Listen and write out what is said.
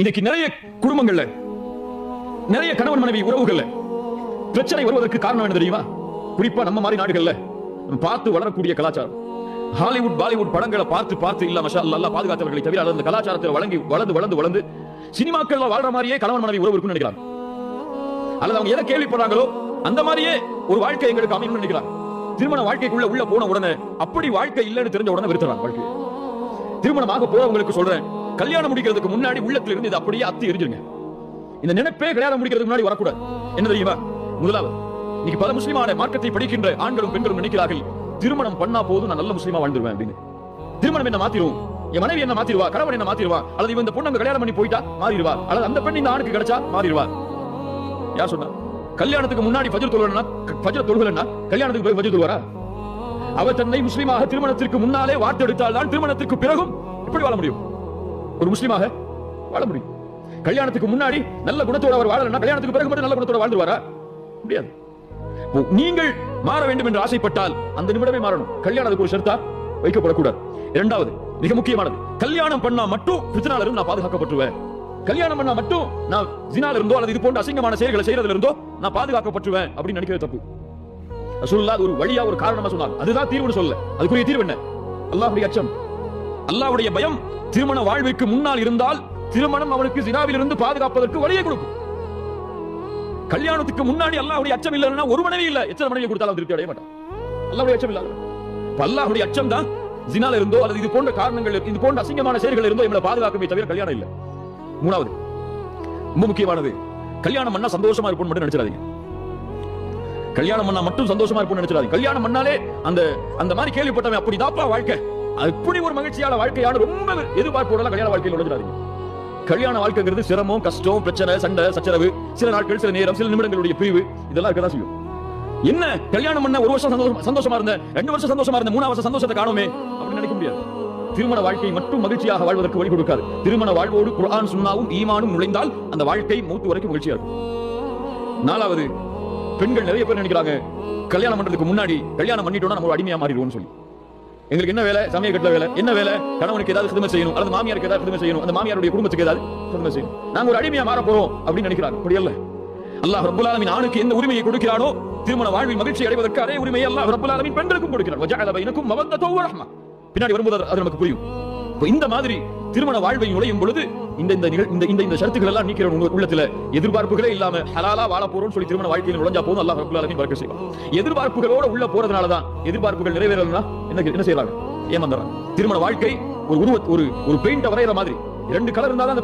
இன்னைக்கு நிறைய குடும்பங்கள்ல, நிறைய கணவன் மனைவி உறவுகள்ல பிரச்சனை வருவதற்கு காரணம் என்ன தெரியுமா? குறிப்பா நம்ம மாதிரி நாடுகள்ல பார்த்து வளரக்கூடிய கலாச்சாரம். ஹாலிவுட் பாலிவுட் படங்களை பார்த்து பார்த்து இல்ல மஷா அல்லாஹ் பாதுகாத்தவர்களை தவிர அந்த கலாச்சாரத்தில் வளர்ந்து சினிமாக்கள்ல வாழ்ற மாதிரியே கணவன் மனைவி உறவு இருக்குன்னு நினைக்கிறாங்க. அல்லது அவங்க எதை கேள்விப்படுறாங்களோ அந்த மாதிரியே ஒரு வாழ்க்கை எங்களுக்கு அமையணும்னு நினைக்கிறாங்க. திருமண வாழ்க்கைக்குள்ள உள்ள போன உடனே அப்படி வாழ்க்கை இல்லைன்னு தெரிஞ்ச உடனே வெறுத்துறாங்க வாழ்க்கை. திருமணமாக போறவங்களுக்கு சொல்றேன், கல்யாணம் முடிக்கிறதுக்கு முன்னாடி உள்ளத்துல இருந்து இது அப்படியே அத்தி எரிஞ்சிருங்க. இந்த நினைப்பே கல்யாணம் முடிக்கிறதுக்கு முன்னாடி வரக்கூடாது. என்ன தெரியுமா? முதலாவது, இன்னைக்கு பல முஸ்லிமான மார்க்கத்தை படிக்கின்ற ஆண்களும் பெண்களும் நினைக்கிறார்கள், திருமணம் பண்ணா போதும் நான் நல்ல முஸ்லிமா வாழ்ந்துருவேன் அப்படின்னு. திருமணம் என்ன மாத்திரும், என் மனைவி என்ன மாத்திருவா, கணவன் என்ன மாத்திருவா, அல்லது இந்த பொண்ணு கல்யாணம் பண்ணி போயிட்டா மாறிடுவா, அல்லது அந்த பெண் இந்த ஆணுக்கு கிடைச்சா மாறிடுவா. யார் சொன்னா? கல்யாணத்துக்கு முன்னாடி ஃபஜ்ர் தொழுவலன்னா, ஃபஜ்ர் தொழுவலன்னா கல்யாணத்துக்கு பிறகு ஃபஜ்ர் தொழுவாரா? அவர் தன்னை முஸ்லிமாக திருமணத்திற்கு முன்னாலே வார்த்தெடுத்தால் தான் திருமணத்திற்கு பிறகும் எப்படி வாழ முடியும்? ஒரு முஸ்லிமாக வாழ முடியும். கல்யாணத்துக்கு முன்னாடி நல்ல குணத்தோட அவர் வாழலன்னா கல்யாணத்துக்கு பிறகு மட்டும் நல்ல குணத்தோட வாழ்ந்துருவாரா? முடியாது. நீங்கள் மாற வேண்டும் என்று ஆசைப்பட்டால் அந்த நிமிடமே மாறணும். கல்யாணத்துக்கு ஒரு ஷர்த்தா வைக்கப்படக்கூடாது. இரண்டாவது, மிக முக்கியமானது, கல்யாணம் பண்ணா மட்டும் ஃபித்னால இருந்து நான் பாதுகாக்கப்பட்டுவேன். கல்யாணம் பண்ணா மட்டும் நான் ஜினால இருந்தோ அல்லது இது போன்ற அசிங்கமான செயல்களை செய்யறதுல இருந்தோ நான் பாதுகாக்கப்பட்டுவேன் அப்படின்னு நினைக்கிறது தப்பு. ரசூலுல்லாஹ் ஒரு வழியா ஒரு காரணமா சொன்னாங்க. அதுதான் தீர்வுன்னு சொல்ல. அதுக்குரிய தீர்வு என்ன? அல்லாஹ்வுடைய அச்சம், அல்லாஹ்வுடைய பயம் திருமண வாழ்விற்கு முன்னால் இருந்தால் திருமணம் அவனுக்கு ஜினாவில் இருந்து பாதுகாப்பதற்கு வழியை கொடுக்கும். கல்யாணத்துக்கு முன்னாடி அல்லாஹ்வுடைய அச்சம் இல்லைன்னா ஒரு மனைவி இல்ல, எத்தனை மனைவி கொடுத்தாலும் திருப்தி அடைய மாட்டான். அல்லாஹ்வுடைய அச்சம் இல்ல. அல்லாஹ்வுடைய அச்சம் தான் ஜினால இருந்தோ அல்லது இது போன்ற காரணங்கள், இது போன்ற அசிங்கமான செயல்கள் இருந்தோ நம்மளை பாதுகாக்கவே தவிர கல்யாணம் இல்ல. மூணாவது, ரொம்ப முக்கியமானது, கல்யாணம் பண்ணா சந்தோஷமா இருப்போம் மட்டும் நினைச்சிடாதீங்க. கல்யாணம் பண்ணா மட்டும் சந்தோஷமா இருப்போம் நினைச்சிடாதீங்க. கல்யாணம் பண்ணாலே அந்த மாதிரி கேள்விப்பட்டவன் அப்படிதாப்பா வாழ்க்கை, அப்படி ஒரு மகிழ்ச்சியான வாழ்க்கையான ரொம்ப எதிர்பார்ப்போட கல்யாண வாழ்க்கையில் நுழைஞ்சிடாதீங்க. கல்யாண வாழ்க்கைங்கிறது சிரமம், கஷ்டம், பிரச்சனை, சண்டை, சச்சரவு, சில நாட்கள், சில நேரம், சில நிமிடங்களுடைய பிரிவு, இதெல்லாம் இருக்கதான் செய்யும். என்ன கல்யாணம் பண்ண ஒரு வருஷம் சந்தோஷமா இருந்த, 2 வருஷம் சந்தோஷமா இருந்த, 3 வருஷம் சந்தோஷத்தை காணோமே அப்படின்னு நினைக்க முடியாது. திருமண வாழ்க்கை மட்டும் மகிழ்ச்சியாக வாழ்வதற்கு வழி கொடுக்காது. திருமண வாழ்வோடு குர்ஆன் சுன்னாவும் ஈமானும் நுழைந்தால் அந்த வாழ்க்கை மூத்து வரைக்கும் மகிழ்ச்சியா இருக்கும். நாலாவது, பெண்கள் நிறைய பேர் நினைக்கிறாங்க கல்யாணம் பண்றதுக்கு முன்னாடி கல்யாணம் பண்ணிட்டோம்னா நம்ம ஒரு அடிமையா மாறிடுவோம்னு சொல்லி. எங்களுக்கு என்ன வேலை? சமய கட்டல வேலை. என்ன வேலை? கணவனுக்கு ஏதாவது கிருமை செய்யணும், அல்லது மாமியாருக்கு ஏதாவது கிருமை செய்யணும், அந்த மாமியாருடைய குடும்பத்துக்கு ஏதாவது கிருமை செய்யணும், நாங்க ஒரு அடிமையா மாற போறோம் அப்படின்னு நினைக்கிறாங்க. அப்படி அல்ல. அல்லாஹ் ரப்பல் ஆலமீன் ஆணுக்கு எந்த உரிமையை கொடுக்கிறானோ திருமண வாழ்வில் மகிழ்ச்சி அடைவதற்கு அதே உரிமையை அல்லாஹ் ரப்பல் ஆலமீன் பெண்களுக்கும் கொடுக்கிறார். வஜஅல பைனக்கும் மவத்தத வ ரஹ்மா. பின்னாடி வரும்போது அது நமக்கு புரியும். இந்த மாதிரி திருமண வாழ்வை நுழையும் பொழுது இந்த ஷரத்துகள் எல்லாம் நீக்கிற உள்ளத்துல எதிர்பார்ப்புகளே இல்லாம ஹலாலா வாழ போறோம்னு சொல்லி திருமண வாழ்க்கையில் நுழைஞ்சா போதும் அல்லாஹ் ரப்பல் ஆலமீன் பரக்கத் செய்வான். எதிர்பார்ப்புகளோட உள்ள போறதுனால தான் எதிர்பார்ப்புகள் நிறைவேறலனா என்ன செய்யறாங்க? ஏமாந்துறாங்க. திருமண வாழ்க்கை ஒரு பெயிண்ட வரையற மாதிரி 2 கலர் இருந்தாதான் அந்த